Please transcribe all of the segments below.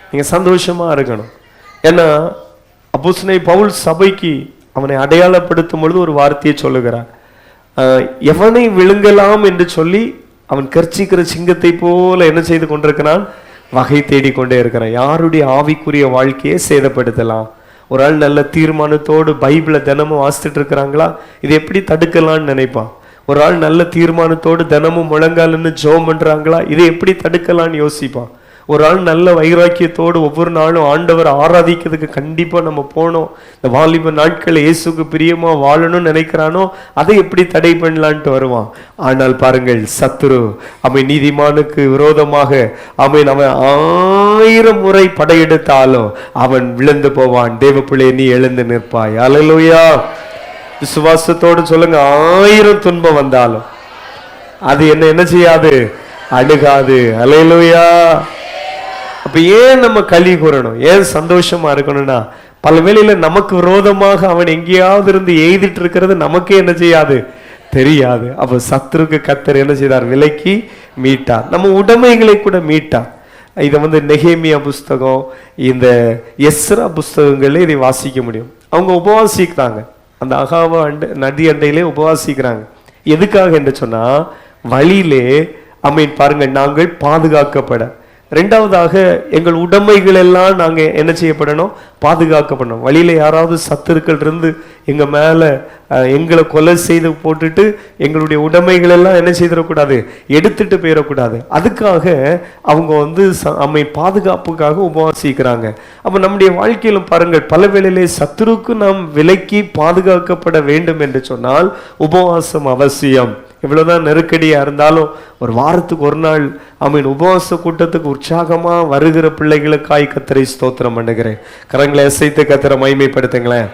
நீங்க சந்தோஷமா இருக்கணும். ஏன்னா அப்போஸ்தலனாகிய பவுல் சபைக்கு அவனை அடையாளப்படுத்தும் பொழுது ஒரு வார்த்தையை சொல்லுகிறான். எவனை விழுங்கலாம் என்று சொல்லி அவன் கர்ச்சிக்கிற சிங்கத்தை போல என்ன செய்து கொண்டிருக்கிறான்? வகை தேடிக்கொண்டே இருக்கிறான். யாருடைய ஆவிக்குரிய வாழ்க்கையை சேதப்படுத்தலாம்? ஒரு ஆள் நல்ல தீர்மானத்தோடு பைபிளை தினமும் வாசித்துட்டு இருக்கிறாங்களா, இது எப்படி தடுக்கலான்னு நினைப்பான். ஒரு ஆள் நல்ல தீர்மானத்தோடு தினமும் முழங்கால்னு ஜெபம் பண்றாங்களா, இதை எப்படி தடுக்கலான்னு யோசிப்பான். ஒரு ஆள் நல்ல வைராக்கியத்தோடு ஒவ்வொரு நாளும் ஆண்டவர் ஆராதிக்கிறதுக்கு கண்டிப்பா நம்ம போனோம், இந்த வாலிப நாட்கள் இயேசுக்கு பிரியமா வாழணும்னு நினைக்கிறானோ, அதை எப்படி தடை பண்ணலான்ட்டு வருவான். ஆனால் பாருங்கள், சத்துரு அவன் நீதிமானுக்கு விரோதமாக அவன் 1000 முறை படையெடுத்தாலும் அவன் விழுந்து போவான். தேவ பிள்ளையே, நீ எழுந்து நிற்பாய். அல்லேலூயா. விசுவாசத்தோடு சொல்லுங்க, 1000 துன்பம் வந்தாலும் அது என்ன செய்யாது? அழுகாது. அல்லேலூயா. அப்ப ஏன் நம்ம களி கூறணும்? ஏன் சந்தோஷமா இருக்கணும்னா, பல வேளையில நமக்கு விரோதமாக அவன் எங்கேயாவது இருந்து எய்திட்டு இருக்கிறது நமக்கே என்ன செய்யாது? தெரியாது. அப்ப சத்துருக்கு கர்த்தர் என்ன செய்தார்? விலக்கி மீட்டார். நம்ம உடைமைகளை கூட மீட்டார். இதை நெகேமியா புஸ்தகம், இந்த எஸ்ரா புஸ்தகங்களே இதை வாசிக்க முடியும். அவங்க உபவாசிக்கிறாங்க, அந்த அகாவா நதி அண்டையிலே உபவாசிக்கிறாங்க. எதுக்காக என்று சொன்னா, வழியிலே பாருங்க, நாங்கள் பாதுகாக்கப்பட, ரெண்டாவதாக எங்கள் உடைமைகள் எல்லாம் நாங்க என்ன செய்யப்படணும்? பாதுகாக்கப்படணும். வழியில யாராவது சத்துருக்கள் இருந்து எங்க மேல எங்களை கொலை செய்து போட்டுட்டு எங்களுடைய உடைமைகள் எல்லாம் என்ன செய்திடக்கூடாது? எடுத்துட்டு போயிடக்கூடாது. அதுக்காக அவங்க பாதுகாப்புக்காக உபவாசிக்கிறாங்க. அப்ப நம்முடைய வாழ்க்கையிலும் பாருங்கள், பல வேளையிலே சத்துருக்கு நாம் விலக்கி பாதுகாக்கப்பட வேண்டும் என்று சொன்னால் உபவாசம் அவசியம். இவ்வளவுதான் நெருக்கடியா இருந்தாலும் ஒரு வாரத்துக்கு ஒரு நாள் உபவாச கூட்டத்துக்கு உற்சாகமா வருகிற பிள்ளைகளுக்காய் கர்த்தரை ஸ்தோத்திரம் பண்ணுகிறேன். கரங்களை அசைத்து கர்த்தரை மகிமைப்படுத்துங்களேன்.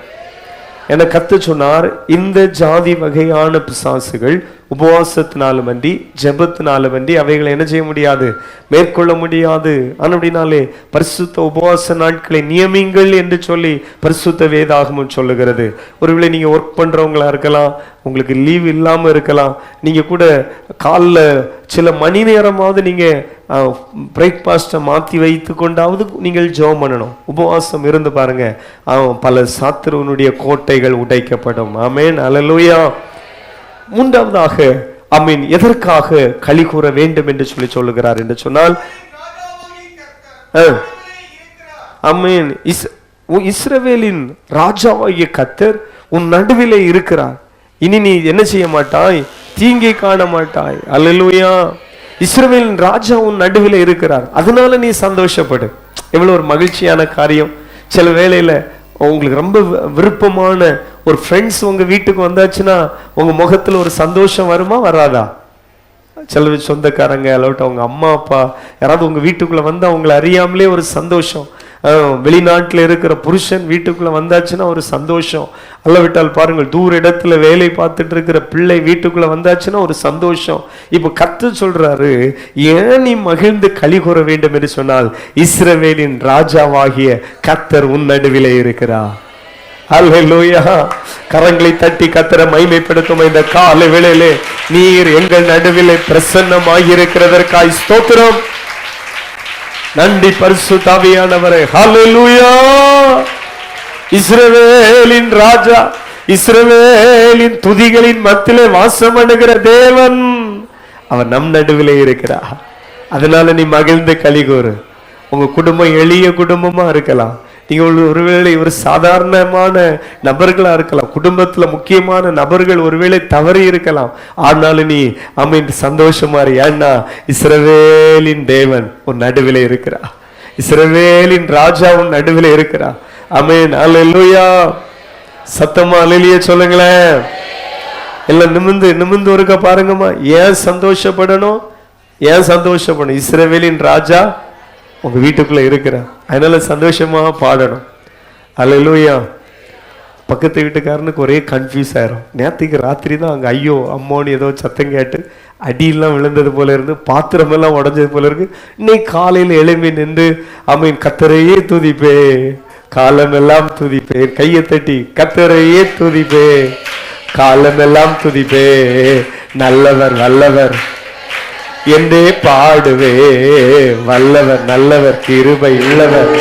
என கர்த்தர் சொன்னார், இந்த ஜாதி வகையான பிசாசுகள் உபவாசத்தினாலும் அன்றி ஜெபத்தினாலும் அன்றி அவைகளை என்ன செய்ய முடியாது? மேற்கொள்ள முடியாது. அப்படினாலே பரிசுத்த உபவாச நாட்களை நியமிங்கள் என்று சொல்லி பரிசுத்த வேதாகமும் சொல்லுகிறது. ஒருவேளை நீங்க ஒர்க் பண்றவங்களா இருக்கலாம், உங்களுக்கு லீவ் இல்லாம இருக்கலாம், நீங்க கூட காலைல சில மணி நேரமாவது நீங்க பிரேக்ஃபாஸ்ட்டை மாற்றி வைத்து கொண்டாவது நீங்கள் ஜெபம் பண்ணணும். உபவாசம் இருந்து பாருங்க, பல சத்துருவினுடைய கோட்டைகள் உடைக்கப்படும். ஆமென். அல்லேலூயா. மூன்றாவதாக எதற்காக களி கூற வேண்டும் என்று சொல்லுகிறார் என்று சொன்னால், இஸ்ரவேலின் ராஜாவாகிய கர்த்தர் உன் நடுவிலே இருக்கிறார். இனி நீ என்ன செய்ய மாட்டாய்? தீங்கை காண மாட்டாய். அல்லேலூயா. இஸ்ரவேலின் ராஜா உன் நடுவிலே இருக்கிறார், அதனால நீ சந்தோஷப்படு. எவ்வளவு ஒரு மகிழ்ச்சியான காரியம். சில வேளையில உங்களுக்கு ரொம்ப விருப்பமான ஒரு ஃப்ரெண்ட்ஸ் உங்க வீட்டுக்கு வந்தாச்சுன்னா உங்க முகத்துல ஒரு சந்தோஷம் வருமா, வராதா? சில சொந்தக்காரங்க அல்லாவிட்டு அவங்க அம்மா அப்பா யாராவது உங்க வீட்டுக்குள்ள வந்து அவங்களை அறியாமலே ஒரு சந்தோஷம். வெளிநாட்டில் இருக்கிற புருஷன் வீட்டுக்குள்ள வந்தாச்சுன்னா ஒரு சந்தோஷம். அல்லவிட்டால் பாருங்கள், தூர இடத்துல வேலை பார்த்துட்டு இருக்கிற பிள்ளை வீட்டுக்குள்ள வந்தாச்சுன்னா ஒரு சந்தோஷம். இப்ப கர்த்தர் சொல்றாரு, ஏன் நீ மகிழ்ந்து களி கூற வேண்டும் என்று சொன்னால், இஸ்ரவேலின் ராஜாவாகிய கர்த்தர் உன் நடுவிலே இருக்கிறார். அல்லேலூயா. கரங்களை தட்டி கர்த்தரை மகிமைப்படுத்தும் இந்த கால வேளையிலே நீர் எங்கள் நடுவிலே பிரசன்னமாகி இருக்கிறதற்காய் ஸ்தோத்திரம். நன்றி பரிசுத்த ஆவியானவரே. ஹல்லேலூயா. இஸ்ரவேலின் ராஜா, இஸ்ரவேலின் துதிகளின் மத்தியிலே வாசம் பண்ணுகிற தேவன் அவர் நம் நடுவிலே இருக்கிறார். அதனால நீ மகிழ்ந்து களி கூறு. உங்க குடும்பம் எளிய குடும்பமா இருக்கலாம், நீங்க ஒருவேளை ஒரு சாதாரணமான நபர்களா இருக்கலாம், குடும்பத்துல முக்கியமான நபர்கள் ஒருவேளை தவறி இருக்கலாம், ஆனாலும் நீ சந்தோஷமா இரு. ஏன்னா இஸ்ரவேலின் தேவன் உன் நடுவிலே இருக்கிறா, இஸ்ரவேலின் ராஜா உன் நடுவிலே இருக்கிறா. ஆமென். அல்லேலூயா. சத்தமா அல்லேலூயா சொல்லுங்களேன். எல்லாம் நிமிந்து ஒருக்க பாருங்கம்மா. ஏன் சந்தோஷப்படணும்? ஏன் சந்தோஷப்படணும்? இஸ்ரவேலின் ராஜா உங்க வீட்டுக்குள்ள இருக்கிற, அதனால சந்தோஷமா பாடணும். அல்லேலூயா. பக்கத்து வீட்டுக்காரனுக்கு ஒரே கன்ஃபியூஸ் ஆயிரும். நேற்றுக்கு ராத்திரி தான் அங்கே ஐயோ அம்மோன்னு ஏதோ சத்தம் கேட்டு அடியெல்லாம் விழுந்தது போல இருந்து, பாத்திரமெல்லாம் உடஞ்சது போல இருக்கு. இன்னைக்கு காலையில் எழும்பி நின்று கர்த்தரையே துதிப்பே, காலமெல்லாம் துதிப்பே, கையை தட்டி கர்த்தரையே துதிப்பே, காலமெல்லாம் துதிப்பே, நல்லவர் வல்லவர். என்றே பாடுவே. வல்லவர், நல்லவர், கிருபை உள்ளவர்.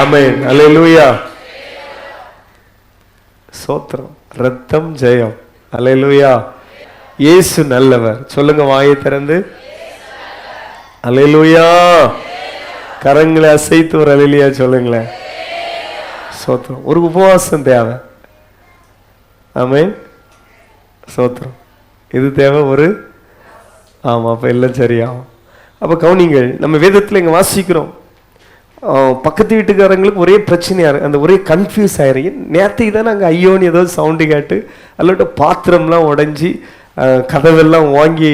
ஆமென், அல்லேலூயா. சோத்திரம். ரத்தம் ஜெயம். அல்லேலூயா. இயேசு நல்லவர். சொல்லுங்க வாயை திறந்து. அல்லேலூயா. கரங்களை அசைத்து ஒரு அல்லேலூயா சொல்லுங்களேன். சோத்திரம். ஒரு உபவாசம் தேவை. ஆமென். சோத்திரம். இது தேவை ஒரு. ஆமா, அப்ப எல்லாம் சரியாகும். அப்ப கவனிங்கள், நம்ம வேதத்துல இங்க வாசிக்கிறோம், பக்கத்து வீட்டுக்காரங்களுக்கு ஒரே பிரச்சனையா இருக்கு, அந்த ஒரே கன்ஃபியூஸ் ஆயிரும். நேற்றுக்கு தான் நாங்கள் ஐயோன்னு ஏதோ சவுண்டு கேட்டு அல்லட்ட பாத்திரம்லாம் உடஞ்சி கதவெல்லாம் வாங்கி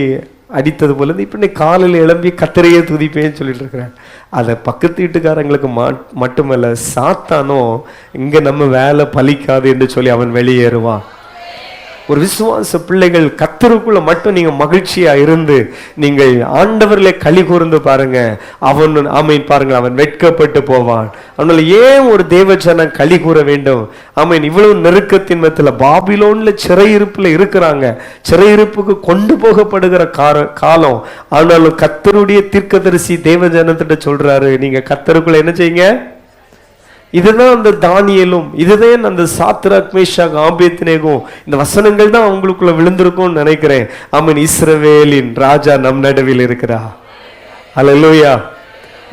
அடித்தது போல இருந்து இப்போ இன்னைக்கு காலையில் எழும்பி கத்தரையே துதிப்பேன்னு சொல்லிட்டு இருக்கிறேன். அதை பக்கத்து வீட்டுக்காரங்களுக்கு மட்டுமல்ல, சாத்தானும் இங்கே நம்ம வேலை பலிக்காது என்று சொல்லி அவன் வெளியேறுவான். ஒரு விசுவாச பிள்ளைகள் கர்த்தருக்குள்ள மட்டும் நீங்க மகிழ்ச்சியா இருந்து நீங்கள் ஆண்டவர்களை களி கூர்ந்து பாருங்க. அவன் ஆமீன் பாருங்க, அவன் வெட்கப்பட்டு போவான். அதனால ஏன் ஒரு தேவஜனம் களி கூற வேண்டும்? ஆமீன். இவ்வளவு நெருக்கத்தின் மத்தியில பாபிலோன்ல சிறையிருப்புல இருக்கிறாங்க, சிறையிருப்புக்கு கொண்டு போகப்படுகிற காலம். ஆனாலும் கர்த்தருடைய தீர்க்கதரிசி தேவஜனத்திட்ட சொல்றாரு, நீங்க கர்த்தருக்குள்ள என்ன செய்யுங்க. இதுதான் அந்த தானியேலும், இதுதான் அந்த சாத்ராக் மேஷாக் ஆபேத்நேகோவும், இந்த வசனங்கள் தான் அவங்களுக்குள்ள விழுந்திருக்கும்னு நினைக்கிறேன். ஆமென். இஸ்ரவேலின் ராஜா நம் நடுவில் இருக்கிறார். அல்லேலூயா.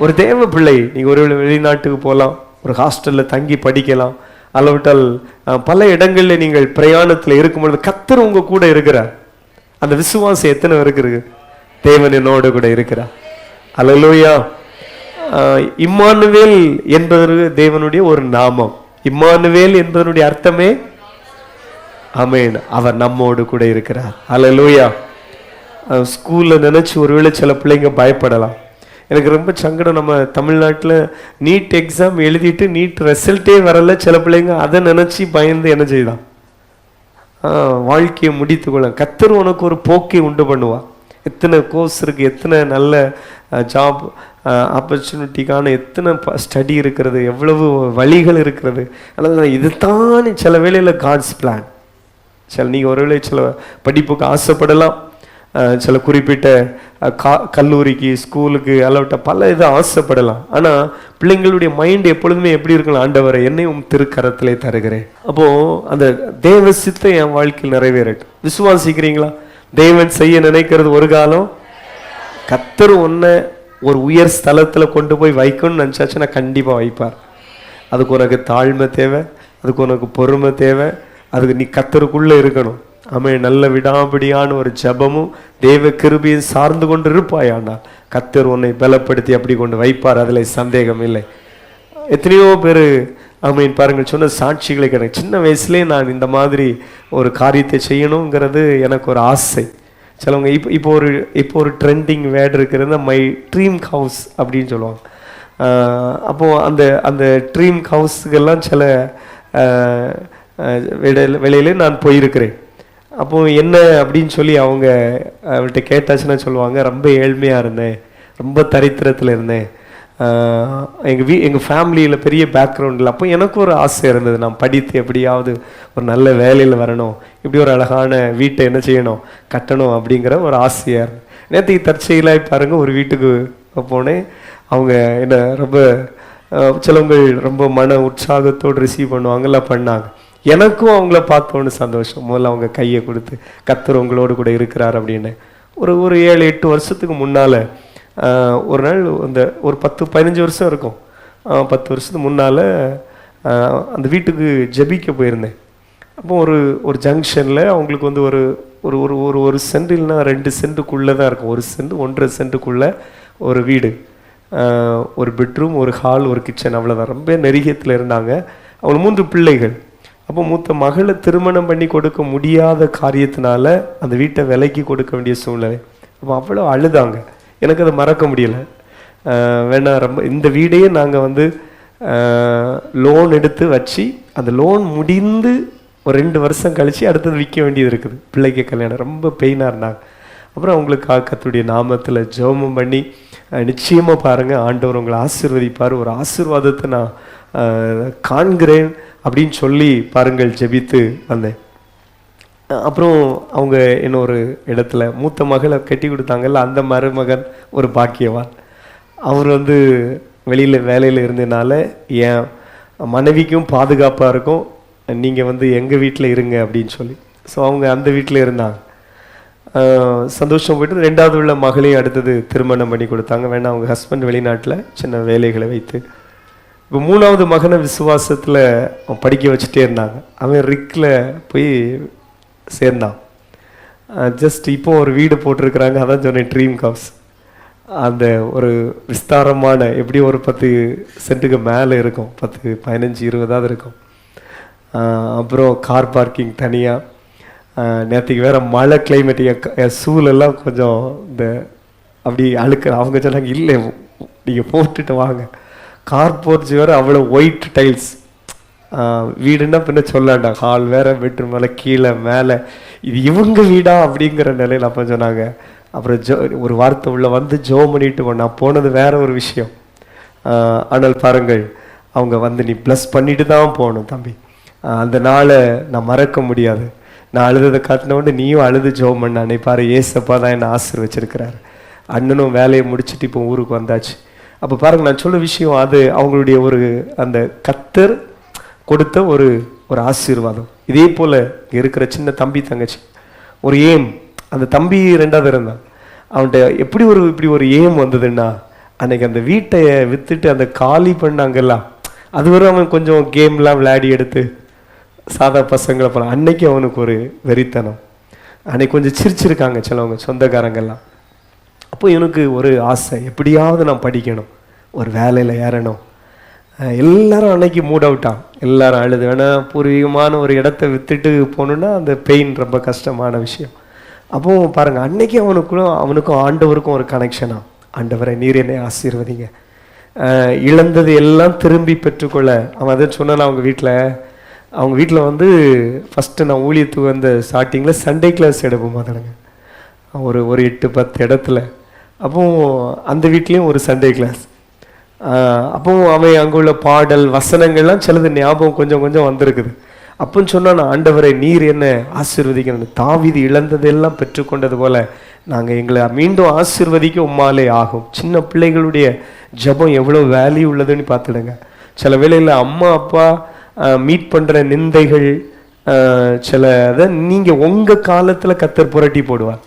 ஒரு தேவ பிள்ளை, நீங்க ஒரு வெளிநாட்டுக்கு போகலாம், ஒரு ஹாஸ்டல்ல தங்கி படிக்கலாம், அல்லவிட்டால் பல இடங்கள்ல நீங்கள் பிரயாணத்துல இருக்கும்பொழுது கர்த்தர் உங்க கூட இருக்கிறார். அந்த விசுவாசம் எத்தனை இருக்குது? தேவன் என்னோடு கூட இருக்கிறார். அல்லேலூயா. இம்மானுவேல் என்பது தேவனுடைய ஒரு நாமம். இம்மானுவேல் என்பதனுடைய அர்த்தமே ஆமென், அவர் நம்மோடு கூட இருக்கிறார். அல்லேலூயா. ஸ்கூல்ல நினைச்சு ஒருவேளை சில பிள்ளைங்க பயப்படலாம். எனக்கு ரொம்ப சங்கடம், நம்ம தமிழ்நாட்டில் நீட் எக்ஸாம் எழுதிட்டு நீட் ரிசல்ட்டே வரல, சில பிள்ளைங்க அதை நினைச்சு பயந்து என்ன செய்யலாம், வாழ்க்கையை முடித்துக்கொள்ள. கர்த்தர் உனக்கு ஒரு போக்கை உண்டு பண்ணுவா. எத்தனை கோர்ஸ் இருக்கு, எத்தனை நல்ல ஜாப் ஆப்பர்ச்சுனிட்டிக்கான எத்தனை ஸ்டடி இருக்கிறது, எவ்வளவு வழிகள் இருக்கிறது. அதனால இதுதான் சில வேளையில் காட்ஸ் பிளான். சில நீங்கள் ஒருவேளை சில படிப்புக்கு ஆசைப்படலாம், சில குறிப்பிட்ட கல்லூரிக்கு ஸ்கூலுக்கு அளவிட்ட பல இதை ஆசைப்படலாம். ஆனால் பிள்ளைங்களுடைய மைண்ட் எப்பொழுதுமே எப்படி இருக்கலாம், ஆண்டவரை என்னையும் திருக்கரத்திலே தருகிறேன். அப்போது அந்த தேவ சித்தம் என் வாழ்க்கையில் நிறைவேறட்டும். விசுவாசிக்கிறீங்களா? தேவன் செய்ய நினைக்கிறது ஒரு காலம், கர்த்தர் ஒன்றை ஒரு உயர் ஸ்தலத்தில் கொண்டு போய் வைக்கணும்னு நினச்சாச்சுன்னா கண்டிப்பாக வைப்பார். அதுக்கு உனக்கு தாழ்மை தேவை, அதுக்கு உனக்கு பொறுமை தேவை, அதுக்கு நீ கர்த்தருக்குள்ளே இருக்கணும். ஆமென். நல்ல விடாபிடியான ஒரு ஜபமும் தேவ கிருபையும் சார்ந்து கொண்டு இருப்பாயாண்டா கர்த்தர் உன்னை பலப்படுத்தி அப்படி கொண்டு வைப்பார். அதில் சந்தேகம் இல்லை. எத்தனையோ பேர் ஆமென் பாருங்கள் சொன்ன சாட்சிகளை கிடையாது. சின்ன வயசுலேயே நான் இந்த மாதிரி ஒரு காரியத்தை செய்யணுங்கிறது எனக்கு ஒரு ஆசை. சிலவங்க இப்போ ஒரு ட்ரெண்டிங் வேர்டு இருக்கிறது, மை ட்ரீம் ஹவுஸ் அப்படின்னு சொல்லுவாங்க. அப்போது அந்த ட்ரீம் ஹவுஸுக்கெல்லாம் சில வெளியில நான் போயிருக்கிறேன். அப்போது என்ன அப்படின்னு சொல்லி அவங்கள்ட்ட கேட்டாச்சுன்னா சொல்லுவாங்க, ரொம்ப ஏழ்மையாக இருந்தேன், ரொம்ப தரித்திரத்தில் இருந்தேன், எங்கள் ஃபேமிலியில் பெரிய பேக்ரவுண்டில். அப்போ எனக்கு ஒரு ஆசை இருந்தது, நான் படித்து எப்படியாவது ஒரு நல்ல வேலையில் வரணும், இப்படி ஒரு அழகான வீட்டை என்ன செய்யணும், கட்டணும் அப்படிங்கிற ஒரு ஆசையாக இருந்தது. நேற்றுக்கு தற்செயலாக பாருங்கள், ஒரு வீட்டுக்கு போனேன். அவங்க என்ன ரொம்ப சிலவங்க ரொம்ப மன உற்சாகத்தோடு ரிசீவ் பண்ணுவாங்கலாம், பண்ணாங்க. எனக்கும் அவங்கள பார்த்தோன்னு சந்தோஷம். முதல்ல அவங்க கையை கொடுத்து கர்த்தர் உங்களோடு கூட இருக்கிறார் அப்படின்னு. ஒரு 7-8 வருஷத்துக்கு முன்னால் ஒரு நாள் ஒரு 10-15 வருஷம் இருக்கும், 10 வருஷத்துக்கு முன்னால் அந்த வீட்டுக்கு ஜபிக்க போயிருந்தேன். அப்போ ஒரு ஜங்ஷனில் அவங்களுக்கு ஒரு சென்ட் இல்லைன்னா 2 சென்ட்டுக்குள்ளே தான் இருக்கும், 1 சென்ட் 1.5 சென்ட்டுக்குள்ளே ஒரு வீடு, ஒரு பெட்ரூம், ஒரு ஹால், ஒரு கிச்சன், அவ்வளோதான். ரொம்ப நெருங்கியத்தில் இருந்தாங்க. அவங்க 3 பிள்ளைகள். அப்போ மூத்த மகளை திருமணம் பண்ணி கொடுக்க முடியாத காரியத்தினால அந்த வீட்டை விலைக்கு கொடுக்க வேண்டிய சூழ்நிலை. அப்போ அவ்வளோ அழுதாங்க. எனக்கு அதை மறக்க முடியலை. வேணா ரொம்ப இந்த வீடையே நாங்கள் லோன் எடுத்து வச்சு அந்த லோன் முடிந்து ஒரு 2 வருஷம் கழித்து அடுத்தது விற்க வேண்டியது இருக்குது. பிள்ளைக்கு கல்யாணம், ரொம்ப பெயினாக இருந்தாங்க. அப்புறம் அவங்களுக்கு கர்த்தருடைய நாமத்தில் ஜெபம் பண்ணி நிச்சயமாக பாருங்கள் ஆண்டவர் உங்களை ஆசீர்வதிப்பார், ஒரு ஆசீர்வாதத்தை நான் காண்கிறேன் அப்படின்னு சொல்லி பாருங்கள் ஜெபித்து வந்தேன். அப்புறம் அவங்க இன்னொரு இடத்துல மூத்த மகளை கட்டி கொடுத்தாங்கல்ல, அந்த மருமகன் ஒரு பாக்கியவான். அவர் வந்து வெளியில் வேலையில் இருந்ததுனால என் மனைவிக்கும் பாதுகாப்பாக இருக்கும், நீங்கள் வந்து எங்கள் வீட்டில் இருங்க அப்படின்னு சொல்லி. ஸோ அவங்க அந்த வீட்டில் இருந்தாங்க. சந்தோஷம் போய்ட்டு 2வது உள்ள மகளையும் அடுத்தது திருமணம் பண்ணி கொடுத்தாங்க. வேணா அவங்க ஹஸ்பண்ட் வெளிநாட்டில் சின்ன வேலைகளை வைத்து. இப்போ 3வது மகனை விசுவாசத்தில் படிக்க வச்சுட்டே இருந்தாங்க. அவன் ரிக்கில் போய் சேர்ந்தான். ஜஸ்ட் இப்போ ஒரு வீடு போட்டிருக்கிறாங்க. அதான் சொன்னேன், ட்ரீம் ஹவுஸ். அந்த ஒரு விஸ்தாரமான எப்படி ஒரு 10 சென்ட்டுக்கு மேலே இருக்கும், 10, 15, 20 இருக்கும். அப்புறம் கார் பார்க்கிங் தனியாக. நேற்றுக்கு வேறு மழை கிளைமேட், என் சூழெல்லாம் கொஞ்சம் இந்த அப்படி அழுக்க. அவங்க சொன்னாங்க, இல்லை நீங்கள் போட்டுட்டு வாங்க. கார் போர்ச்சு வேறு அவ்வளோ ஒயிட் டைல்ஸ். வீடுன்னா பின்ன சொல்லாண்டா, ஹால் வேறு, பெட்ரூம் மேலே, கீழே மேலே, இது இவங்க வீடா அப்படிங்கிற நிலையில் அப்போ சொன்னாங்க. அப்புறம் ஒரு வார்த்தை உள்ள வந்து ஜோம் பண்ணிட்டு நான் போனது வேற ஒரு விஷயம். ஆனால் பாருங்கள், அவங்க வந்து நீ ப்ளஸ் பண்ணிட்டு தான் போகணும் தம்பி. அந்த நாளை நான் மறக்க முடியாது. நான் அழுததை காட்டினோன்னு நீயும் அழுது ஜோம் பண்ணானே பாரு, ஏசப்பா தான் என்னை ஆசீர்வச்சிருக்கிறாரு. அண்ணனும் வேலையை முடிச்சுட்டு இப்போ ஊருக்கு வந்தாச்சு. அப்போ பாருங்கள், நான் சொல்ல விஷயம் அது அவங்களுடைய ஒரு அந்த கர்த்தர் கொடுத்த ஒரு ஒரு ஆசீர்வாதம். இதே போல் இருக்கிற சின்ன தம்பி தங்கச்சி ஒரு ஏம். அந்த தம்பி 2வது இருந்தான். அவன்கிட்ட இப்படி ஒரு ஏம் வந்ததுன்னா, அன்னைக்கு அந்த வீட்டை விற்றுட்டு அந்த காலி பண்ணாங்கல்லாம், அது வரை அவன் கொஞ்சம் கேம்லாம் விளையாடி எடுத்து சாதா பசங்களை போல. அன்னைக்கு அவனுக்கு ஒரு வெறித்தனம். அன்னைக்கு கொஞ்சம் சிரிச்சிருக்காங்க சிலவங்க சொந்தக்காரங்கெல்லாம். அப்போ இவனுக்கு ஒரு ஆசை, எப்படியாவது நான் படிக்கணும், ஒரு வேலையில் ஏறணும். எல்லாரும் அன்னைக்கு மூட் அவுட்டான். எல்லாரும் அழுது. வேணா பூர்வீகமான ஒரு இடத்த விற்றுட்டு போகணுன்னா அந்த பெயின் ரொம்ப கஷ்டமான விஷயம். அப்போ பாருங்கள், அன்னைக்கு அவனுக்கும் ஆண்டவருக்கும் ஒரு கனெக்ஷனா. ஆண்டவரை நீர் என்னை ஆசீர்வதிங்க, இழந்தது எல்லாம் திரும்பி பெற்றுக்கொள்ள. அவன் அதை சொன்னான். அவங்க வீட்டில் வந்து ஃபஸ்ட்டு நான் ஊழியத்துக்கு வந்த ஸ்டார்டிங்கில் சண்டே கிளாஸ் எடுப்போம் அதனுங்க, ஒரு 8-10 இடத்துல. அப்போ அந்த வீட்லேயும் ஒரு சண்டே கிளாஸ். அப்போ அவன் அங்கே உள்ள பாடல் வசனங்கள்லாம் சிலது ஞாபகம் கொஞ்சம் கொஞ்சம் வந்திருக்குது. அப்போன்னு சொன்னால், நான் ஆண்டவரை நீர் என்ன ஆசீர்வதிக்கணும், தாவீது இழந்ததெல்லாம் பெற்றுக்கொண்டது போல நாங்கள் எங்களை மீண்டும் ஆசீர்வதிக்க உம்மாலே ஆகும். சின்ன பிள்ளைகளுடைய ஜபம் எவ்வளோ வேல்யூ உள்ளதுன்னு பார்த்துடுங்க. சில வேளையில் அம்மா அப்பா மீட் பண்ணுற நிந்தைகள் சில அதை நீங்கள் உங்கள் காலத்தில் கர்த்தர் புரட்டி போடுவார்.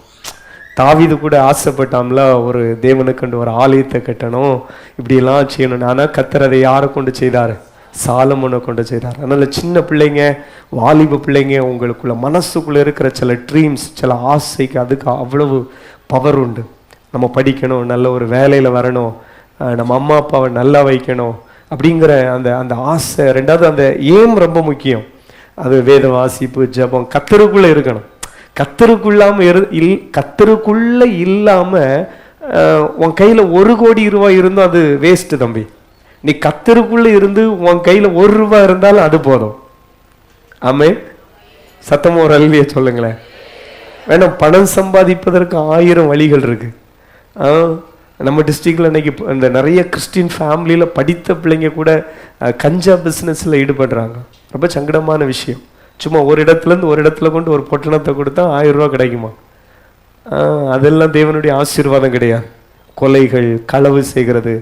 தாவீது கூட ஆசைப்பட்டாம்ல, ஒரு தேவனுக்கண்டு ஒரு ஆலயத்தை கட்டணும், இப்படியெல்லாம் செய்யணும். ஆனால் கர்த்தர் அதை யாரை கொண்டு செய்தார்? சாலமோனை கொண்டு செய்தார். அதனால் சின்ன பிள்ளைங்க, வாலிப பிள்ளைங்க, உங்களுக்குள்ள மனசுக்குள்ளே இருக்கிற சில ட்ரீம்ஸ், சில ஆசைக்கு அதுக்கு அவ்வளவு பவர் உண்டு. நம்ம படிக்கணும், நல்ல ஒரு வேலையில் வரணும், நம்ம அம்மா அப்பாவை நல்லா வைக்கணும் அப்படிங்கிற அந்த அந்த ஆசை. 2வது அந்த ஏம் ரொம்ப முக்கியம். அது வேத வாசிப்பு, ஜபம், கர்த்தருக்குள்ளே இருக்கணும். கர்த்தருக்குள்ள இல்லாம உன் கையில 1 கோடி ரூபாய் இருந்தும் அது வேஸ்ட் தம்பி. நீ கர்த்தருக்குள்ள இருந்து உன் கையில 1 ரூபாய் இருந்தாலும் அது போதும். ஆமே, சத்தமா ஒரு அல்விய சொல்லுங்களேன். வேணாம், பணம் சம்பாதிப்பதற்கு 1000 வழிகள் இருக்கு. நம்ம டிஸ்ட்ரிக்ட்ல இன்னைக்கு இந்த நிறைய கிறிஸ்டின் ஃபேமிலியில் படித்த பிள்ளைங்க கூட கஞ்சா பிஸ்னஸில் ஈடுபடுறாங்க. ரொம்ப சங்கடமான விஷயம். சும்மா ஒரு இடத்துலேருந்து ஒரு இடத்துல கொண்டு ஒரு பொட்டணத்தை கொடுத்தா 1000 ரூபா கிடைக்குமா? அதெல்லாம் தேவனுடைய ஆசீர்வாதம் கிடையாது. கொலைகள், களவு செய்கிறது,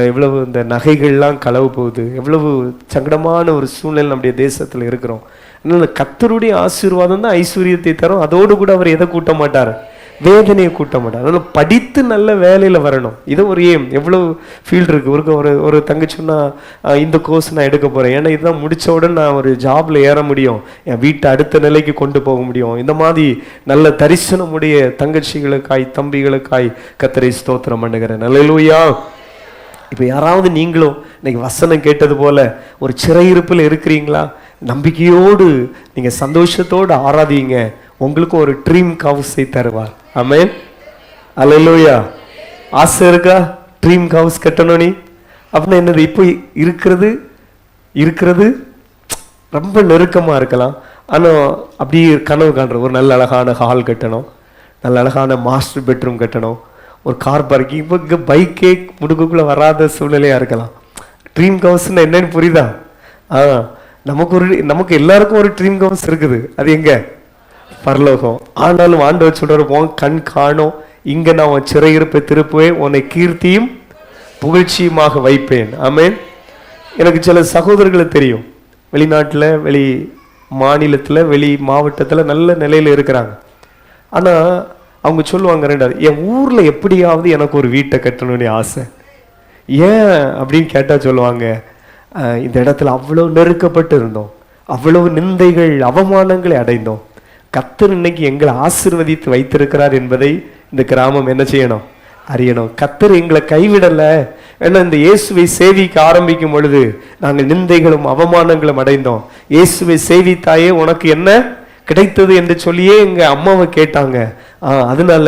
எவ்வளவு இந்த நகைகள்லாம் களவு போகுது, எவ்வளவு சங்கடமான ஒரு சூழ்நிலை நம்முடைய தேசத்தில் இருக்கிறோம். அதனால் கர்த்தருடைய ஆசீர்வாதம் தான் ஐஸ்வர்யத்தை தரும். அதோடு கூட அவர் எதை கூட்ட மாட்டார்? வேதனையை கூட்ட மாட்டார். அதனால் படித்து நல்ல வேலையில் வரணும். இது ஒரு ஏம். எவ்வளோ ஃபீல்டு இருக்குது. ஒரு தங்கச்சி சொன்னால், இந்த கோர்ஸ் நான் எடுக்க போகிறேன், ஏன்னா இதுதான் முடித்த உடனே நான் ஒரு ஜாபில் ஏற முடியும், என் வீட்டை அடுத்த நிலைக்கு கொண்டு போக முடியும். இந்த மாதிரி நல்ல தரிசனமுடைய தங்கச்சிகளுக்காய் தம்பிகளுக்காய் கர்த்தரை ஸ்தோத்திரம் பண்ணுகிறேன். அல்லேலூயா. இப்போ யாராவது நீங்களும் இன்னைக்கு வசனம் கேட்டது போல ஒரு சிறையிருப்பில் இருக்கிறீங்களா? நம்பிக்கையோடு நீங்கள் சந்தோஷத்தோடு ஆராதிங்க. உங்களுக்கு ஒரு ட்ரீம் ஹவுஸை தருவார். ஆமென், அல்லேலூயா. ஆசை இருக்கா ட்ரீம் ஹவுஸ் கட்டணும்? நீ அப்படின்னா என்னது? இப்போ இருக்கிறது ரொம்ப நெருக்கமாக இருக்கலாம், ஆனால் அப்படி கனவு காண்ற ஒரு நல்ல அழகான ஹால் கட்டணும், நல்ல அழகான மாஸ்டர் பெட்ரூம் கட்டணும், ஒரு கார் பார்க்கிங். இப்போ இங்கே பைக்கே முடுக்குள்ளே வராத சூழ்நிலையாக இருக்கலாம். ட்ரீம் ஹவுஸ்ன்னு என்னன்னு புரியுதா? நமக்கு எல்லாருக்கும் ஒரு ட்ரீம் ஹவுஸ் இருக்குது. அது எங்கே? பரலோகம். ஆனாலும் ஆண்டவர் சொல்றாரு, உன் கண் காணும், இங்க நான் உன் சிறையிருப்பை திருப்புவேன், உன்னை கீர்த்தியும் புகழ்ச்சியுமாக வைப்பேன். ஆமென். எனக்கு சில சகோதரர்களை தெரியும், வெளிநாட்டில், வெளி மாநிலத்தில், வெளி மாவட்டத்தில் நல்ல நிலையில் இருக்கிறாங்க. ஆனால் அவங்க சொல்லுவாங்க, ரெண்டாவது, என் ஊரில் எப்படியாவது எனக்கு ஒரு வீட்டை கட்டணும்னு ஆசை. ஏன் அப்படின்னு கேட்டால் சொல்லுவாங்க, இந்த இடத்துல அவ்வளோ நெருக்கப்பட்டு இருந்தோம், அவ்வளவு நிந்தைகள் அவமானங்களை அடைந்தோம், கர்த்தர் இன்னைக்கு எங்களை ஆசீர்வதித்து வைத்திருக்கிறார் என்பதை இந்த கிராமம் என்ன செய்யணும், அறியணும். கர்த்தர் எங்களை கைவிடலை. ஏன்னா இந்த இயேசுவை சேவிக்க ஆரம்பிக்கும் பொழுது நாங்கள் நிந்தைகளும் அவமானங்களும் அடைந்தோம். இயேசுவை சேவித்தாயே உனக்கு என்ன கிடைத்தது என்று சொல்லியே எங்க அம்மாவை கேட்டாங்க. அதனால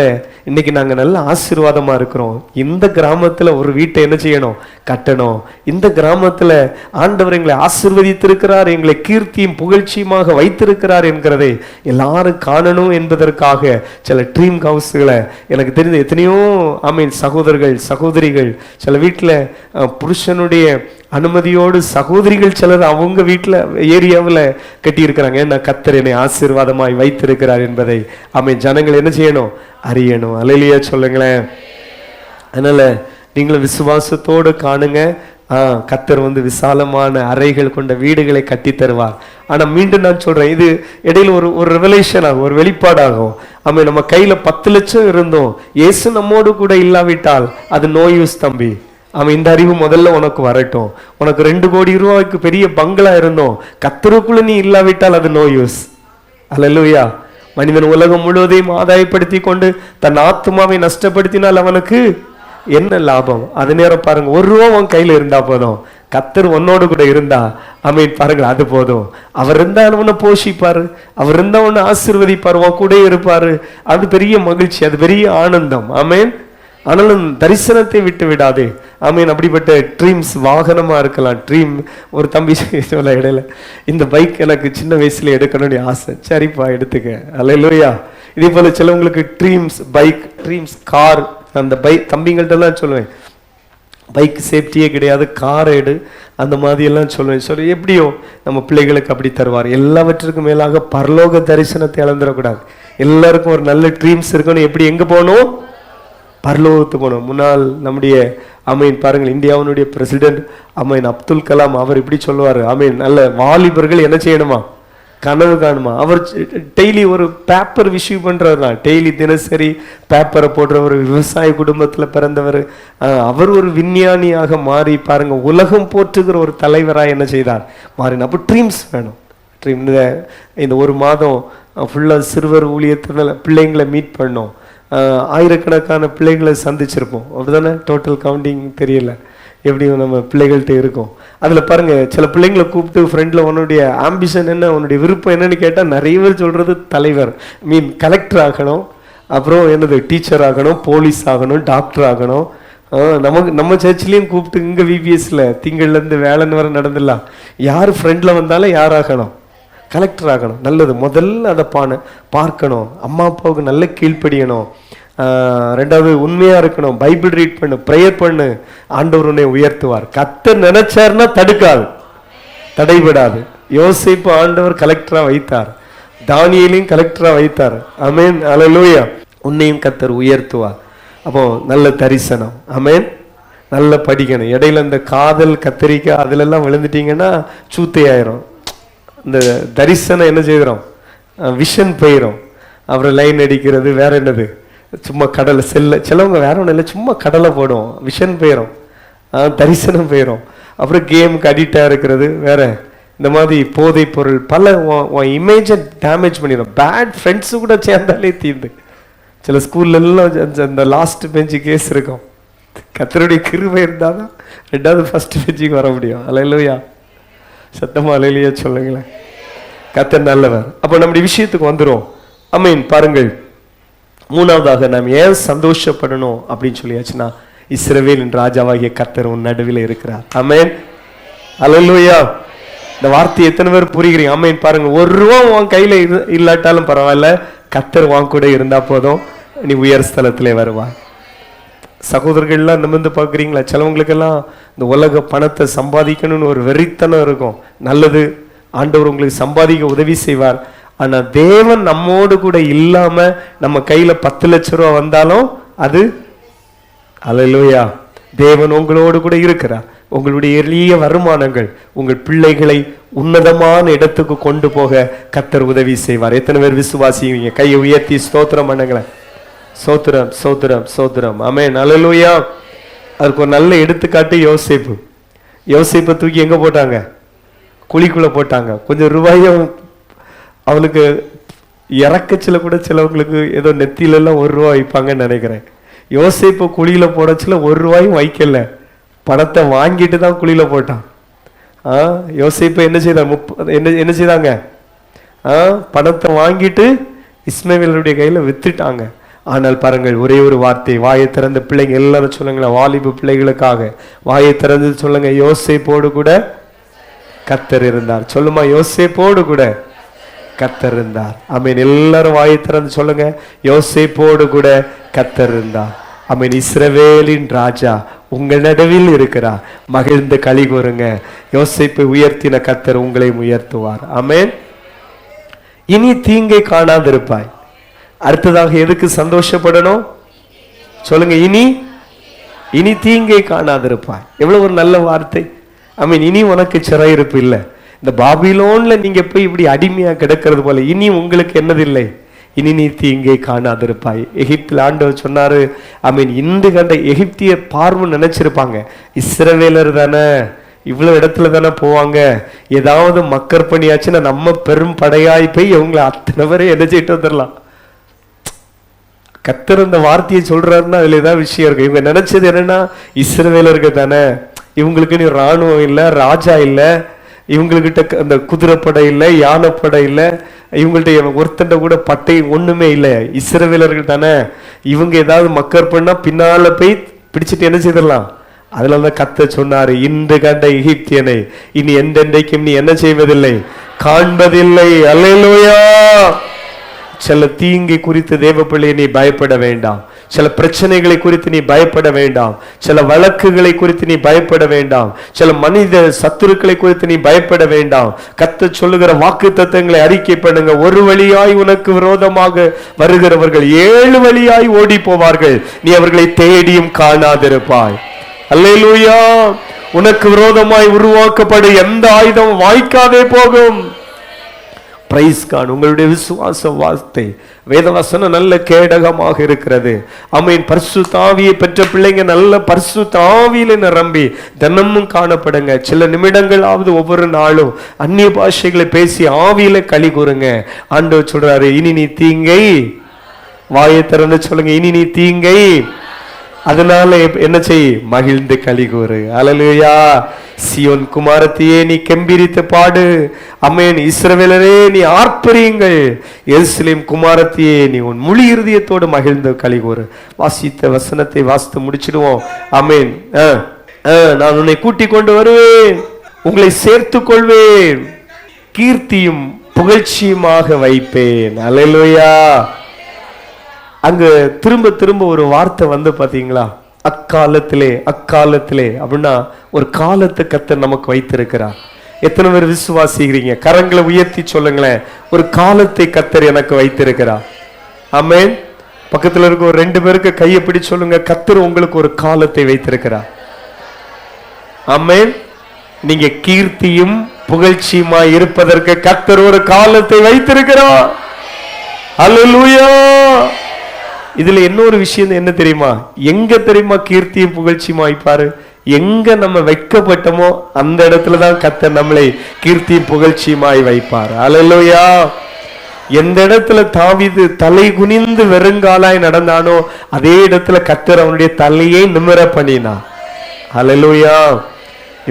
இன்னைக்கு நாங்க நல்ல ஆசீர்வாதமா இருக்கிறோம். இந்த கிராமத்துல ஒரு வீட்டை என்ன செய்யணும், கட்டணும். இந்த கிராமத்துல ஆண்டவர் எங்களை ஆசீர்வதித்திருக்கிறார், எங்களை கீர்த்தியும் புகழ்ச்சியுமாக வைத்திருக்கிறார் என்கிறதை எல்லாரும் காணணும் என்பதற்காக சில ட்ரீம் ஹவுஸ்களை, எனக்கு தெரிந்த எத்தனையோ சகோதரர்கள் சகோதரிகள் சில வீட்டில் புருஷனுடைய அனுமதியோடு சகோதரிகள் சிலர் அவங்க வீட்டில் ஏரியாவில் கட்டியிருக்கிறாங்க. ஏன்னா கர்த்தர் என்னை ஆசீர்வாதமாய் வைத்திருக்கிறார் என்பதை ஜனங்கள் என்ன செய்யணும், அறியணும். அல்லேலூயா சொல்லுங்களேன். அதனால நீங்களும் விசுவாசத்தோடு காணுங்க. கர்த்தர் விசாலமான அறைகள் கொண்ட வீடுகளை கட்டி தருவார். ஆனா மீண்டும் நான் சொல்றேன், இது இடையில ஒரு ரெவலேஷன் ஆகும், ஒரு வெளிப்பாடாகும். நம்ம கையில 10 லட்சம் இருந்தோம், இயேசு நம்மோடு கூட இல்லாவிட்டால் அது நோ யூஸ் தம்பி. இந்த அறிவு முதல்ல உனக்கு வரட்டும். உனக்கு 2 கோடி ரூபாய்க்கு பெரிய பங்களா இருந்தோம், கர்த்தருக்குள்ள நீ இல்லாவிட்டால் அது நோ யூஸ். அல்லேலூயா. மனிதன் உலகம் முழுவதையும் ஆதாயப்படுத்தி கொண்டு தன் ஆத்மாவை நஷ்டப்படுத்தினால் அவனுக்கு என்ன லாபம்? அது நேரம் பாருங்க, 1 ரூபா உன் கையில இருந்தா போதும், கர்த்தர் உன்னோடு கூட இருந்தா பாருங்க, அது போதும். அவர் இருந்தா உன்னை போஷிப்பாரு, அவர் இருந்தா உன்னை ஆசீர்வதிப்பாரு, உன் கூட இருப்பாரு. அது பெரிய மகிழ்ச்சி, அது பெரிய ஆனந்தம். ஆமேன். ஆனாலும் தரிசனத்தை விட்டு விடாதே. அப்படிப்பட்ட ட்ரீம்ஸ் வாகனமா இருக்கலாம். ட்ரீம் ஒரு தம்பி சொல்ல இடையில, இந்த பைக் எனக்கு சின்ன வயசுல எடுக்கணும்னு ஆசை. சரிப்பா எடுத்துக்க. அல்லேலூயா. இதே போல சிலவங்களுக்கு ட்ரீம்ஸ் பைக், ட்ரீம்ஸ் கார். அந்த பைக் தம்பிங்கள்ட்ட எல்லாம் சொல்லுவேன், பைக் சேஃப்டியே கிடையாது, கார் எடு, அந்த மாதிரி எல்லாம் சொல்லுவேன். சொல்லி எப்படியோ நம்ம பிள்ளைகளுக்கு அப்படி தருவார். எல்லாவற்றுக்கும் மேலாக பரலோக தரிசனத்தை இழந்துடக்கூடாது. எல்லாருக்கும் ஒரு நல்ல ட்ரீம்ஸ் இருக்கணும். எப்படி எங்க போகணும், பரலோகத்துக்கு போகணும். முன்னாள் நம்முடைய பாருங்கள், இந்தியாவினுடைய பிரசிடென்ட் அப்துல் கலாம் அவர் இப்படி சொல்லுவார், நல்ல வாலிபர்கள் என்ன செய்யணுமா, கனவு காணுமா. அவர் டெய்லி ஒரு பேப்பர் இஷ்யூ பண்றவர் தான், டெய்லி தினசரி பேப்பரை போடுறவர், விவசாய குடும்பத்தில் பிறந்தவர். அவர் ஒரு விஞ்ஞானியாக மாறி பாருங்க, உலகம் போற்றுகிற ஒரு தலைவராக என்ன செய்தார், மாறின. அப்போ ட்ரீம்ஸ் வேணும். ட்ரீம் இந்த 1 மாதம் ஃபுல்லாக சிறுவர் ஊழியத்தில் பிள்ளைங்களை மீட் பண்ணோம். ஆயிரக்கணக்கான பிள்ளைகளை சந்திச்சிருப்போம். அப்படிதானே? டோட்டல் கவுண்டிங் தெரியல, எப்படியும் நம்ம பிள்ளைகள்கிட்ட இருக்கும். அதில் பாருங்க, சில பிள்ளைங்களை கூப்பிட்டு ஃப்ரெண்டில் உன்னுடைய ஆம்பிஷன் என்ன, உன்னுடைய விருப்பம் என்னன்னு கேட்டால் நிறைய பேர் சொல்றது தலைவர், கலெக்டர் ஆகணும், அப்புறம் என்னது டீச்சர் ஆகணும், போலீஸ் ஆகணும், டாக்டர் ஆகணும். நம்ம சர்ச்சிலையும் கூப்பிட்டு இங்கே விபிஎஸ்ல திங்கள்லேருந்து வேலைன்னு வர நடந்துடலாம். யார் ஃப்ரெண்டில் வந்தாலும் யாராகணும், கலெக்டர் ஆகணும். நல்லது, முதல்ல அதை பார்க்கணும். அம்மா அப்பாவுக்கு நல்ல கீழ்ப்படியணும். 2வது உண்மையா இருக்கணும், பைபிள் ரீட் பண்ணு, ப்ரேயர் பண்ணு, ஆண்டவர் உன்னை உயர்த்துவார். கர்த்தர் நினைச்சார்னா தடுக்காது, தடைபடாது. யோசேப்பு ஆண்டவர் கலெக்டரா வைத்தார், தானியேலையும் கலெக்டரா வைத்தார். ஆமென். அல்லேலூயா. உன்னையும் கர்த்தர் உயர்த்துவார். அப்போ நல்ல தரிசனம். ஆமென். நல்ல படிக்கணும். இடையில இந்த காதல் கத்தரிக்காய் அதுலெல்லாம் விழுந்துட்டீங்கன்னா சூத்தையாயிரும். இந்த தரிசனம் என்ன செய்கிறோம், விஷன் போயிடும். அப்புறம் லைன் அடிக்கிறது, வேற என்னது, சும்மா கடலை சிலவங்க வேற ஒன்றும் இல்லை, சும்மா கடலை போடும், விஷன் போயிடும், தரிசனம் போயிடும். அப்புறம் கேமுக்கு அடிக்டாக இருக்கிறது, வேற இந்த மாதிரி போதை பொருள் பல இமேஜை டேமேஜ் பண்ணிடும். பேட் ஃப்ரெண்ட்ஸு கூட சேர்ந்தாலே தீர்ந்து. சில ஸ்கூல்லலாம் இந்த லாஸ்ட் பெஞ்சு கேஸ் இருக்கும். கர்த்தருடைய கிருபை இருந்தால் தான் 2வது ஃபர்ஸ்ட் பெஞ்சுக்கு வர முடியும். அல்லேலூயா. சத்தமா அல்லேலூயா சொல்லுங்களேன். கர்த்தர் நல்லவர். அப்போ நம்முடைய விஷயத்துக்கு வந்துடும். பாருங்கள், 3வதாக நாம் ஏன் சந்தோஷப்படணும் அப்படின்னு சொல்லியாச்சுன்னா, இஸ்ரவேலின் ராஜாவாகிய கர்த்தர் உன் நடுவில் இருக்கிறார். ஆமென். அல்லேலூயா. இந்த வார்த்தை எத்தனை பேர் புரிகிறீங்க? பாருங்க, 1 ரூபா உன் கையில இல்லாட்டாலும் பரவாயில்ல, கர்த்தர் வாங்க கூட இருந்தா போதும், நீ உயர் ஸ்தலத்திலே வருவா. சகோதரர்கள்லாம் நிமிர்ந்து பார்க்குறீங்களா? சிலவங்களுக்கெல்லாம் இந்த உலக பணத்தை சம்பாதிக்கணும்னு ஒரு வெறித்தனம் இருக்கும். நல்லது, ஆண்டவர் உங்களுக்கு சம்பாதிக்க உதவி செய்வார். ஆனா தேவன் நம்மோடு கூட இல்லாம நம்ம கையில 10 லட்சம் ரூபா வந்தாலும் அது அல்லேலூயா, தேவன் உங்களோடு கூட இருக்கிறார். உங்களுடைய எளிய வருமானங்கள் உங்கள் பிள்ளைகளை உன்னதமான இடத்துக்கு கொண்டு போக கர்த்தர் உதவி செய்வார். எத்தனை பேர் விசுவாசிங்க? கையை உயர்த்தி ஸ்தோத்திரம் பண்ணுங்களேன். சோத்திரம் சோத்திரம் சோத்திரம். ஆமென், அல்லேலூயா. அதுக்கு ஒரு நல்ல எடுத்துக்காட்டு யோசேப்பு. யோசேப்பை தூக்கி எங்க போட்டாங்க? குழிக்குள்ள போட்டாங்க. கொஞ்சம் ரூபாயும் அவனுக்கு இறக்கச்சில கூட சிலவங்களுக்கு ஏதோ நெத்திலெல்லாம் 1 ரூபா வைப்பாங்கன்னு நினைக்கிறேன். யோசேப்பை குழியில போடச்சில 1 ரூபாயும் வைக்கல, பணத்தை வாங்கிட்டு தான் குழியில போட்டான். யோசேப்பை என்ன செய்தாங்க? என்ன செய்தாங்க? பணத்தை வாங்கிட்டு இஸ்மவேலுடைய கையில வித்துட்டாங்க. ஆனால் பாருங்கள், ஒரே ஒரு வார்த்தை, வாயை திறந்த பிள்ளைங்க எல்லாரும் சொல்லுங்களேன், வாலிபு பிள்ளைகளுக்காக வாயை திறந்து சொல்லுங்க, யோசேப்போடு கூட கர்த்தர் இருந்தார். சொல்லுமா, யோசேப்போடு கூட கர்த்தர் இருந்தார். ஆமென். எல்லாரும் வாயை திறந்து சொல்லுங்க, யோசேப்போடு கூட கர்த்தர் இருந்தார். ஆமென். இஸ்ரவேலின் ராஜா உங்கள் நடுவில் இருக்கிறார், மகிழ்ந்து களி கூறுங்க. யோசேப்பை உயர்த்தின கர்த்தர் உங்களையும் உயர்த்துவார். ஆமென். இனி தீங்கை காணாதிருப்பாய். அடுத்ததாக எதுக்கு சந்தோஷப்படணும்? சொல்லுங்க, இனி தீங்கை காணாதிருப்பாய். எவ்வளவு ஒரு நல்ல வார்த்தை. ஆமென். இனி உனக்கு சிறையிருப்பு இல்லை. இந்த பாபிலோன்ல நீங்க போய் இப்படி அடிமையா கிடக்கிறது போல இனி உங்களுக்கு என்னதில்லை, இனி நீ தீங்கை காணாதிருப்பாய். எகிப்தில் ஆண்டவர் சொன்னாரு. ஆமென். இந்து கண்ட எகிப்திய பார்வை நினைச்சிருப்பாங்க, இஸ்ரவேலர் தானே, இவ்வளவு இடத்துல தானே போவாங்க, ஏதாவது மக்கர் பண்ணியாச்சுன்னா நம்ம பெரும் படையாய் போய் இவங்களை அத்தனை பேரை என்ன செய்யிட்டு வந்துடலாம். கர்த்தர் அந்த வார்த்தையை சொல்றாருன்னா அதுல ஏதாவது விஷயம் இருக்கு. இவங்க நினைச்சது என்னன்னா, இஸ்ரவேலர்கள் தானே, இவங்களுக்கு நீ ராணுவம் இல்லை, ராஜா இல்லை, இவங்ககிட்ட அந்த குதிரைப்படை இல்லை, யானைப்படை இல்லை, இவங்கள்ட்ட ஒருத்தண்ட கூட பட்டை ஒண்ணுமே இல்லை, இஸ்ரவேலர்கள் தானே, இவங்க ஏதாவது மக்கர் பண்ணா பின்னால போய் பிடிச்சிட்டு என்ன செய்திடலாம். அதுலதான் கர்த்தர் சொன்னாரு, இன்று கண்ட எகிப்தியனை இனி எந்தெண்டைக்கும் நீ என்ன செய்வதில்லை, காண்பதில்லை. அல்லேலூயா. சில தீங்கை குறித்து தேவ பிள்ளையை நீ பயப்பட வேண்டாம். சில பிரச்சனைகளை குறித்து நீ பயப்பட வேண்டாம். சில வழக்குகளை குறித்து நீ பயப்பட வேண்டாம். சில மனித சத்துருக்களை குறித்து நீ பயப்பட வேண்டாம். கர்த்தர் சொல்லுகிற வாக்கு தத்தங்களை அறிக்கை பண்ணுங்க. ஒரு வழியாய் உனக்கு விரோதமாக வருகிறவர்கள் 7 வழியாய் ஓடி போவார்கள், நீ அவர்களை தேடியும் காணாதிருப்பாய். அல்லேலூயா. உனக்கு விரோதமாய் உருவாக்கப்படும் எந்த ஆயுதம் வாய்க்காதே போகும். Praise God. உங்களுடைய விசுவாச வார்த்தை வேதவசனம் நல்ல கேடகமாக இருக்கிறது. ஆமென். பரிசுத்த ஆவியை பெற்ற பிள்ளைங்க நல்ல பரிசுத்த ஆவியில நிரம்பி தினமும் காணப்படுங்க. சில நிமிடங்களாவது ஒவ்வொரு நாளும் அந்நிய பாஷைகளை பேசி ஆவியில களி கூறுங்க. ஆண்டவர் சொல்றாரு, இனி நீ தீங்கை, வாயை திறந்து சொல்லுங்க, இனி நீ தீங்கை, அதனால என்ன செய், மகிழ்ந்து களி கூறு. அல்லேலூயா. சியோன் குமாரத்தியே நீ கெம்பீரித்து பாடு. ஆமென். இஸ்ரவேலரே நீ ஆர்ப்பரியுங்கள். எருசலேம் குமாரத்தியே நீ உன் முழு இருதயத்தோடு மகிழ்ந்து களி கூறு. வாசித்த வசனத்தை வாசித்து முடிச்சிடுவோம். ஆமென். நான் உன்னை கூட்டிக் கொண்டு வருவேன், உங்களை சேர்த்துக் கொள்வேன், கீர்த்தியும் புகழ்ச்சியுமாக வைப்பேன். அல்லேலூயா. அங்கு திரும்ப திரும்ப ஒரு வார்த்தை வந்து பாத்தீங்களா, அக்காலத்திலே அக்காலத்திலே அப்படின்னா ஒரு காலத்தை கர்த்தர் நமக்கு வைத்திருக்கிறார். எத்தனை பேர் விசுவாசிக்கிறீங்க? கரங்களை உயர்த்தி சொல்லுங்களேன், ஒரு காலத்தை கர்த்தர் எனக்கு வைத்திருக்கிறார். ஆமென். பக்கத்துல இருக்க ஒரு 2 பேருக்கு கையை பிடிச்சு சொல்லுங்க, கர்த்தர் உங்களுக்கு ஒரு காலத்தை வைத்திருக்கிறார். ஆமென். நீங்க கீர்த்தியும் புகழ்ச்சியுமாய் இருப்பதற்கு கர்த்தர் ஒரு காலத்தை வைத்திருக்கிறார். அல்லேலூயா. இதுல இன்னொரு விஷயம் என்ன தெரியுமா? எங்க தெரியுமா கீர்த்தியும் புகழ்ச்சியுமா வைப்பாரு? எங்க நம்ம வைக்கப்பட்டோமோ அந்த இடத்துலதான் கர்த்தர் நம்மளை கீர்த்தியும் புகழ்ச்சியுமாய் வைப்பார். அல்லேலூயா. எந்த இடத்துல தாவீது தலை குனிந்து வெறுங்காலாய் நடந்தானோ அதே இடத்துல கர்த்தர் அவனுடைய தலையை நிமிர பண்ணினான். அல்லேலூயா.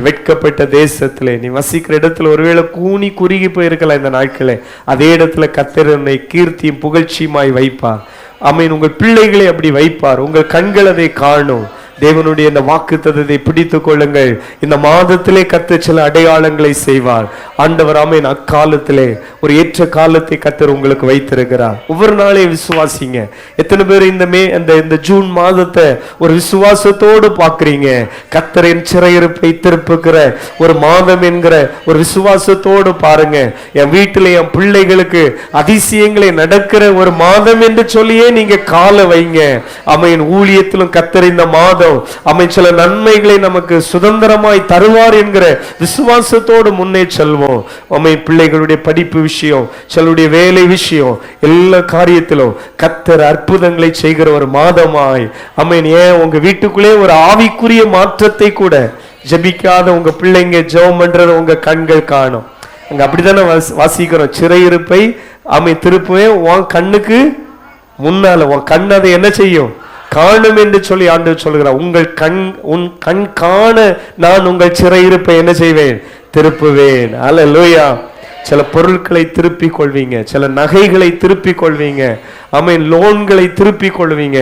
வெட்கப்பட்ட தேசத்திலே நீ வசிக்கிற இடத்துல ஒருவேளை கூனி குறுகி போயிருக்கலாம் இந்த நாட்களே, அதே இடத்துல கர்த்தர் உன்னை கீர்த்தியும் புகழ்ச்சியுமாய் வைப்பார். ஆமென். உங்கள் பிள்ளைகளை அப்படி வைப்பார். உங்கள் கண்கள் அதை காணும். தேவனுடைய இந்த வாக்குத்தத்தத்தை பிடித்துக் கொள்ளுங்கள். இந்த மாதத்திலே கர்த்தர் சில அடையாளங்களை செய்வார். ஆண்டவர் ஆமென். அக்காலத்திலே ஒரு ஏற்ற காலத்தை கர்த்தர் உங்களுக்கு வைத்திருக்கிறார். ஒவ்வொரு நாளையும் விசுவாசிங்க. எத்தனை பேர் இந்த ஜூன் மாதத்தை ஒரு விசுவாசத்தோடு பார்க்கிறீங்க? கர்த்தரின் சிறையிருப்பை திருப்புகிற ஒரு மாதம் என்கிற ஒரு விசுவாசத்தோடு பாருங்க. என் வீட்டில் என் பிள்ளைகளுக்கு அதிசயங்களை நடக்கிற ஒரு மாதம் என்று சொல்லியே நீங்க கால வைங்க. ஆமென். ஊழியத்திலும் கர்த்தர் இந்த மாதம் ஆமென் சில நன்மைகளை நமக்கு சுதந்திரமாய் தருவார் என்கிற விசுவாசத்தோடு முன்னே செல்வோம். ஆமென். பிள்ளைகளுடைய படிப்பு விஷயம், சிலருடைய வேலை விஷயம், எல்லா காரியத்திலும் கர்த்தர் அற்புதங்களை செய்கிற ஒரு மாதமாய் ஆமென். ஏன் உங்க வீட்டுக்குள்ளே ஒரு ஆவிக்குரிய மாற்றத்தை கூட ஜெபிக்காத உங்க பிள்ளைங்க ஜெபம் பண்றத உங்க கண்கள் காணும். அங்க அப்படித்தானே வாசிக்கிறோம். சிறையிருப்பை ஆமென் திருப்புவேன் உன் கண்ணுக்கு முன்னால. உன் கண் அதை என்ன செய்யும்? காணும் என்று சொல்லி ஆண்டவர் சொல்கிறார். உன் கண் காண நான் உங்கள் சிறையிருப்பை என்ன செய்வேன்? திருப்புவேன். அல்லேலூயா. சில பொருட்களை திருப்பிக் கொள்வீங்க, சில நகைகளை திருப்பிக் கொள்வீங்க, ஆமென், லோன்களை திருப்பிக் கொள்வீங்க.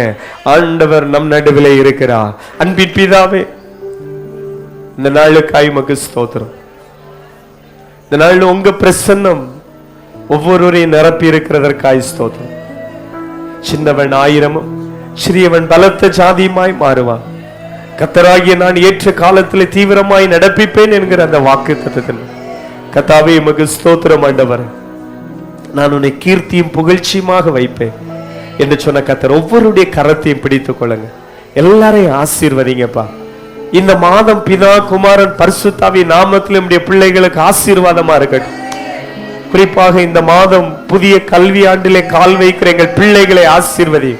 ஆண்டவர் நம் நடுவிலே இருக்கிறார். அன்பின் பிதாவே, இந்த நாளுக்காய் உமக்கு ஸ்தோத்திரம். இந்த நாள் உங்க பிரசன்னம் ஒவ்வொருவரையும் நிரப்பி இருக்கிறதற்காய் ஸ்தோத்திரம். சின்னவன் 1000 சிறியவன் பலத்த ஜாதியுமாய் மாறுவான். கர்த்தராகிய நான் ஏற்ற காலத்தில் தீவிரமாய் நடப்பிப்பேன் என்கிற அந்த வாக்குத்தத்தத்தில் கர்த்தாவே உமக்கு ஸ்தோத்திரம். ஆண்டவரே, நான் உன்னை கீர்த்தியும் புகழ்ச்சியுமாக வைப்பேன் என்று சொன்ன கர்த்தர் ஒவ்வொருடைய கரத்தையும் பிடித்துக் கொள்ளுங்க. எல்லாரையும் ஆசீர்வதிங்கப்பா. இந்த மாதம் பிதா குமாரன் பரிசுத்தாவி நாமத்தில் நம்முடைய பிள்ளைகளுக்கு ஆசீர்வாதமா இருக்கட்டும். குறிப்பாக இந்த மாதம் புதிய கல்வி ஆண்டிலே கால் வைக்கிற எங்கள் பிள்ளைகளை ஆசீர்வதி.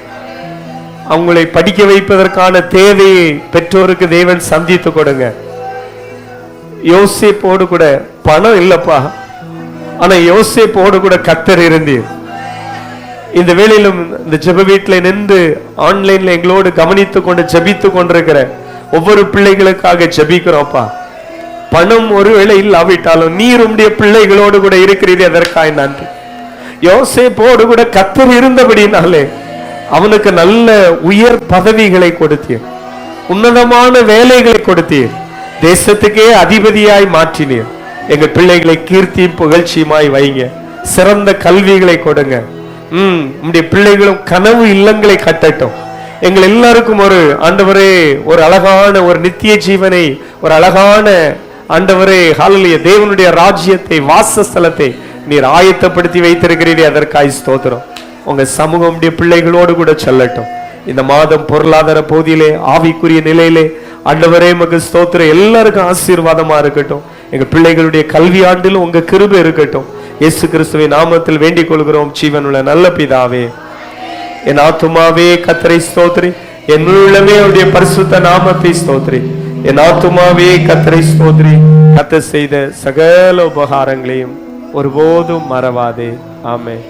அவங்களை படிக்க வைப்பதற்கான தேவையை பெற்றோருக்கு தேவன் சந்தித்து கொடுங்க. யோசேப்போடு கூட பணம் இல்லப்பா, ஆனா யோசேப்போடு கூட கர்த்தர் இருந்தீர். இந்த வேளையிலும் இந்த ஜெப வீட்டில் நின்று ஆன்லைன்ல எங்களோடு கவனித்து கொண்டு ஜெபித்து கொண்டிருக்கிற ஒவ்வொரு பிள்ளைகளுக்காக ஜெபிக்கிறோம்ப்பா. பணம் ஒருவேளை இல்லாவிட்டாலும் நீர் உம்முடைய பிள்ளைகளோடு கூட இருக்கிறீரே, அதற்காக நன்றி. யோசேப்போடு கூட கர்த்தர் இருந்தபடினாலே அவனுக்கு நல்ல உயர் பதவிகளை கொடுத்தீர், உன்னதமான வேலைகளை கொடுத்தீர், தேசத்துக்கே அதிபதியாய் மாற்றினீர். எங்கள் பிள்ளைகளை கீர்த்தியும் புகழ்ச்சியுமாய் வைங்க. சிறந்த கல்விகளை கொடுங்க. உம்முடைய பிள்ளைகளும் கனவு இல்லங்களை கட்டட்டும். எங்கள் எல்லாருக்கும் ஒரு ஆண்டவரே ஒரு அழகான ஒரு நித்திய ஜீவனை, ஒரு அழகான ஆண்டவரே ஹல்லேலூயா தேவனுடைய ராஜ்யத்தை, வாசஸ்தலத்தை நீர் ஆயத்தப்படுத்தி வைத்திருக்கிறீரே, அதற்காய் ஸ்தோத்திரம். உங்க சமூகம் பிள்ளைகளோடு கூட செல்லட்டும். இந்த மாதம் பொருளாதார பகுதியிலே, ஆவிக்குரிய நிலையிலே ஆண்டவரே உமக்கு ஸ்தோத்திரம். எல்லாருக்கும் ஆசீர்வாதமா இருக்கட்டும். எங்க பிள்ளைகளுடைய கல்வி ஆண்டிலும் உங்க கிருபை இருக்கட்டும். இயேசு கிறிஸ்துவின் நாமத்தில் வேண்டிக் கொள்கிறோம் ஜீவனுள்ள நல்ல பிதாவே. என் ஆத்துமாவே கர்த்தரை ஸ்தோத்திரி, என் உள்ளமே அவருடைய பரிசுத்த நாமத்தை ஸ்தோத்திரி. என் ஆத்துமாவே கர்த்தரை ஸ்தோத்திரி. கர்த்தர் செய்த சகல உபகாரங்களையும் ஒருபோதும் மறவாதே. ஆமென்.